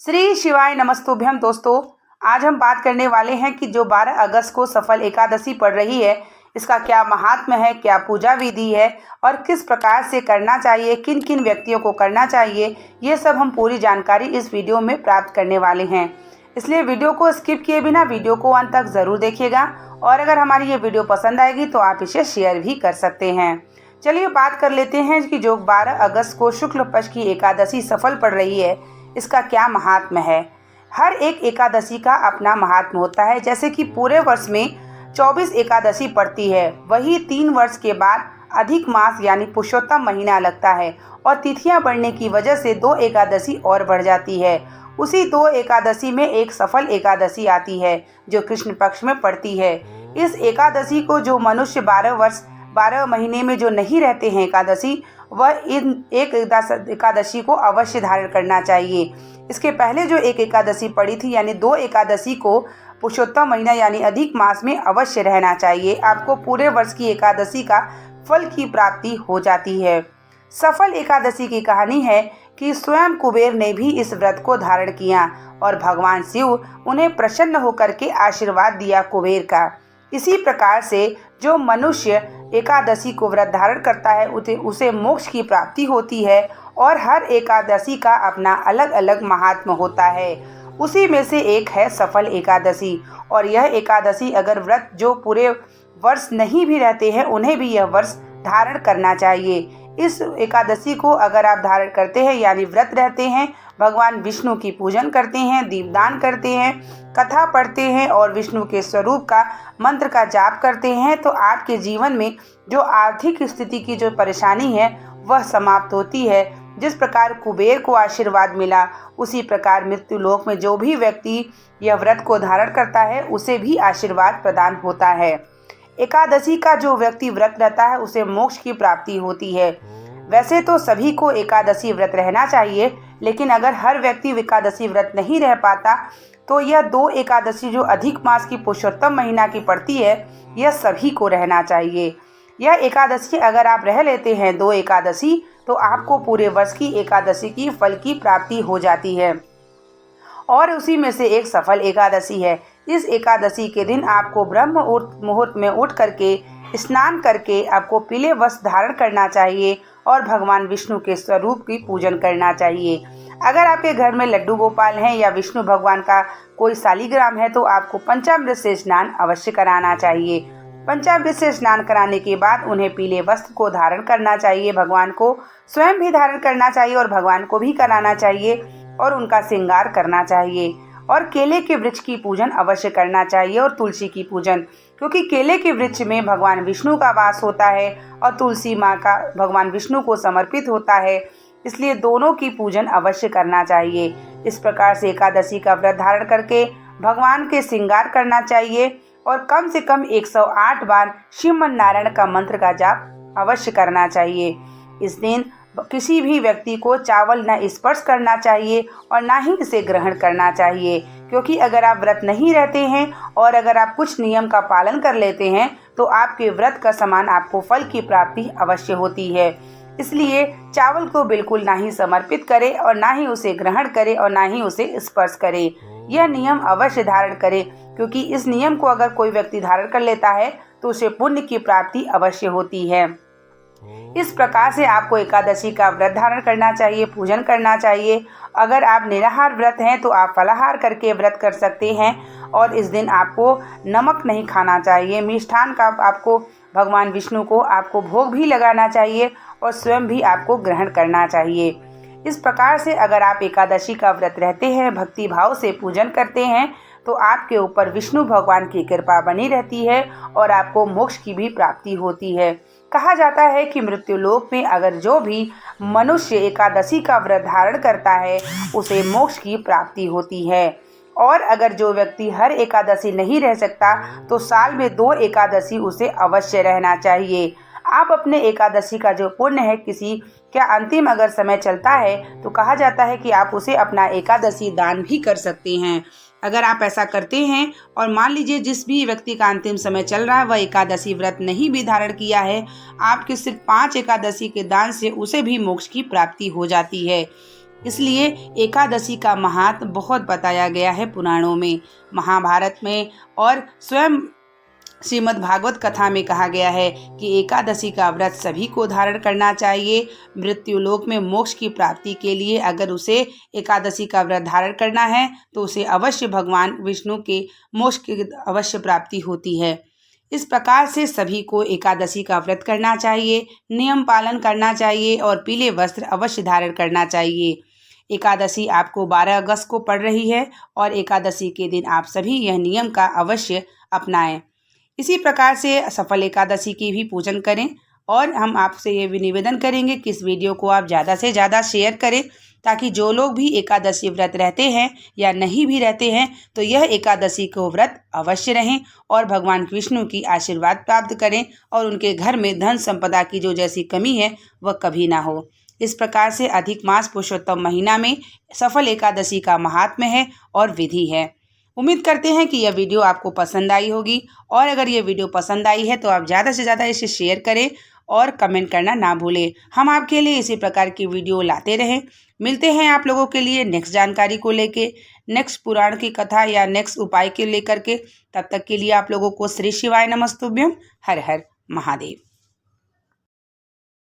श्री शिवाय नमस्तुभ्यम। दोस्तों, आज हम बात करने वाले हैं कि जो 12 अगस्त को सफल एकादशी पड़ रही है, इसका क्या महात्म्य है, क्या पूजा विधि है और किस प्रकार से करना चाहिए, किन किन व्यक्तियों को करना चाहिए, ये सब हम पूरी जानकारी इस वीडियो में प्राप्त करने वाले हैं। इसलिए वीडियो को स्किप किए बिना वीडियो को अंत तक ज़रूर देखिएगा और अगर हमारी ये वीडियो पसंद आएगी तो आप इसे शेयर भी कर सकते हैं। चलिए बात कर लेते हैं कि जो 12 अगस्त को शुक्ल पक्ष की एकादशी सफल पड़ रही है, इसका क्या महात्म्य है। हर एक एकादशी का अपना महात्म्य होता है। जैसे कि पूरे वर्ष में 24 एकादशी पड़ती है, वही 3 वर्ष के बाद अधिक मास यानी पुरुषोत्तम महीना लगता है और तिथियां बढ़ने की वजह से 2 एकादशी और बढ़ जाती है। उसी 2 एकादशी में एक सफल एकादशी आती है जो कृष्ण पक्ष में पड़ती है। इस एकादशी को जो मनुष्य 12 महीने में जो नहीं रहते हैं एकादशी, वह इन एक एकादशी को अवश्य धारण करना चाहिए। इसके पहले जो एक एकादशी पड़ी थी यानी 2 एकादशी को पुरुषोत्तम महीना यानी अधिक मास में अवश्य रहना चाहिए। आपको पूरे वर्ष की एकादशी का फल की प्राप्ति हो जाती है। सफल एकादशी की कहानी है कि स्वयं कुबेर ने भी इस व्रत को धारण किया और भगवान शिव उन्हें प्रसन्न होकर के आशीर्वाद दिया कुबेर का। इसी प्रकार से जो मनुष्य एकादशी को व्रत धारण करता है उसे मोक्ष की प्राप्ति होती है और हर एकादशी का अपना अलग अलग महात्म्य होता है। उसी में से एक है सफल एकादशी। और यह एकादशी अगर व्रत जो पूरे वर्ष नहीं भी रहते हैं उन्हें भी यह वर्ष धारण करना चाहिए। इस एकादशी को अगर आप धारण करते हैं यानी व्रत रहते हैं, भगवान विष्णु की पूजन करते हैं, दीपदान करते हैं, कथा पढ़ते हैं और विष्णु के स्वरूप का मंत्र का जाप करते हैं, तो आपके जीवन में जो आर्थिक स्थिति की जो परेशानी है वह समाप्त होती है। जिस प्रकार कुबेर को आशीर्वाद मिला, उसी प्रकार मृत्यु लोक में जो भी व्यक्ति यह व्रत को धारण करता है उसे भी आशीर्वाद प्रदान होता है। एकादशी का जो व्यक्ति व्रत रहता है उसे मोक्ष की प्राप्ति होती है। वैसे तो सभी को एकादशी व्रत रहना चाहिए, लेकिन अगर हर व्यक्ति एकादशी व्रत नहीं रह पाता तो यह 2 एकादशी जो अधिक मास की पुरुषोत्तम महीना की पड़ती है, यह सभी को रहना चाहिए। यह एकादशी अगर आप रह लेते हैं 2 एकादशी, तो आपको पूरे वर्ष की एकादशी की फल की प्राप्ति हो जाती है। और उसी में से एक सफल एकादशी है। इस एकादशी के दिन आपको ब्रह्म मुहूर्त में उठ करके स्नान करके आपको पीले वस्त्र धारण करना चाहिए और भगवान विष्णु के स्वरूप की पूजन करना चाहिए। अगर आपके घर में लड्डू गोपाल हैं या विष्णु भगवान का कोई शालिग्राम है तो आपको पंचामृत से स्नान अवश्य कराना चाहिए। पंचामृत से स्नान कराने के बाद उन्हें पीले वस्त्र को धारण करना चाहिए। भगवान को स्वयं भी धारण करना चाहिए और भगवान को भी कराना चाहिए और उनका श्रृंगार करना चाहिए। और केले के वृक्ष की पूजन अवश्य करना चाहिए और तुलसी की पूजन, क्योंकि केले के वृक्ष में भगवान विष्णु का वास होता है और तुलसी माँ का भगवान विष्णु को समर्पित होता है, इसलिए दोनों की पूजन अवश्य करना चाहिए। इस प्रकार से एकादशी का व्रत धारण करके भगवान के श्रृंगार करना चाहिए और कम से कम 108 बार श्रीमन नारायण का मंत्र का जाप अवश्य करना चाहिए। इस दिन किसी भी व्यक्ति को चावल न स्पर्श करना चाहिए और ना ही इसे ग्रहण करना चाहिए, क्योंकि अगर आप व्रत नहीं रहते हैं और अगर आप कुछ नियम का पालन कर लेते हैं तो आपके व्रत का समान आपको फल की प्राप्ति अवश्य होती है। इसलिए चावल को बिल्कुल ना ही समर्पित करें और ना ही उसे ग्रहण करें और ना ही उसे स्पर्श करें। यह नियम अवश्य धारण करें, क्योंकि इस नियम को अगर कोई व्यक्ति धारण कर लेता है तो उसे पुण्य की प्राप्ति अवश्य होती है। इस प्रकार से आपको एकादशी का व्रत धारण करना चाहिए, पूजन करना चाहिए। अगर आप निराहार व्रत हैं तो आप फलाहार करके व्रत कर सकते हैं और इस दिन आपको नमक नहीं खाना चाहिए। मिष्ठान का आपको भगवान विष्णु को आपको भोग भी लगाना चाहिए और स्वयं भी आपको ग्रहण करना चाहिए। इस प्रकार से अगर आप एकादशी का व्रत रहते हैं, भक्ति भाव से पूजन करते हैं, तो आपके ऊपर विष्णु भगवान की कृपा बनी रहती है और आपको मोक्ष की भी प्राप्ति होती है। कहा जाता है कि मृत्यु लोक में अगर जो भी मनुष्य एकादशी का व्रत धारण करता है उसे मोक्ष की प्राप्ति होती है। और अगर जो व्यक्ति हर एकादशी नहीं रह सकता तो साल में 2 एकादशी उसे अवश्य रहना चाहिए। आप अपने एकादशी का जो पुण्य है किसी क्या अंतिम अगर समय चलता है तो कहा जाता है कि आप उसे अपना एकादशी दान भी कर सकते हैं। अगर आप ऐसा करते हैं और मान लीजिए जिस भी व्यक्ति का अंतिम समय चल रहा है वह एकादशी व्रत नहीं भी धारण किया है, आपके सिर्फ 5 एकादशी के दान से उसे भी मोक्ष की प्राप्ति हो जाती है। इसलिए एकादशी का महात्म बहुत बताया गया है पुराणों में, महाभारत में, और स्वयं श्रीमद् भागवत कथा में कहा गया है कि एकादशी का व्रत सभी को धारण करना चाहिए। मृत्युलोक में मोक्ष की प्राप्ति के लिए अगर उसे एकादशी का व्रत धारण करना है तो उसे अवश्य भगवान विष्णु के मोक्ष की अवश्य प्राप्ति होती है। इस प्रकार से सभी को एकादशी का व्रत करना चाहिए, नियम पालन करना चाहिए और पीले वस्त्र अवश्य धारण करना चाहिए। एकादशी आपको 12 अगस्त को पड़ रही है और एकादशी के दिन आप सभी यह नियम का अवश्य अपनाएं। इसी प्रकार से सफल एकादशी की भी पूजन करें और हम आपसे ये भी निवेदन करेंगे कि इस वीडियो को आप ज़्यादा से ज़्यादा शेयर करें ताकि जो लोग भी एकादशी व्रत रहते हैं या नहीं भी रहते हैं तो यह एकादशी को व्रत अवश्य रहें और भगवान विष्णु की आशीर्वाद प्राप्त करें और उनके घर में धन संपदा की जो जैसी कमी है वह कभी ना हो। इस प्रकार से अधिक मास पुरुषोत्तम महीना में सफल एकादशी का महात्म्य है और विधि है। उम्मीद करते हैं कि यह वीडियो आपको पसंद आई होगी और अगर ये वीडियो पसंद आई है तो आप ज़्यादा से ज़्यादा इसे शेयर करें और कमेंट करना ना भूलें। हम आपके लिए इसी प्रकार की वीडियो लाते रहें। मिलते हैं आप लोगों के लिए नेक्स्ट जानकारी को लेके, नेक्स्ट पुराण की कथा या नेक्स्ट उपाय के लेकर के। तब तक के लिए आप लोगों को श्री शिवाय नमस्तुभ्यम। हर हर महादेव।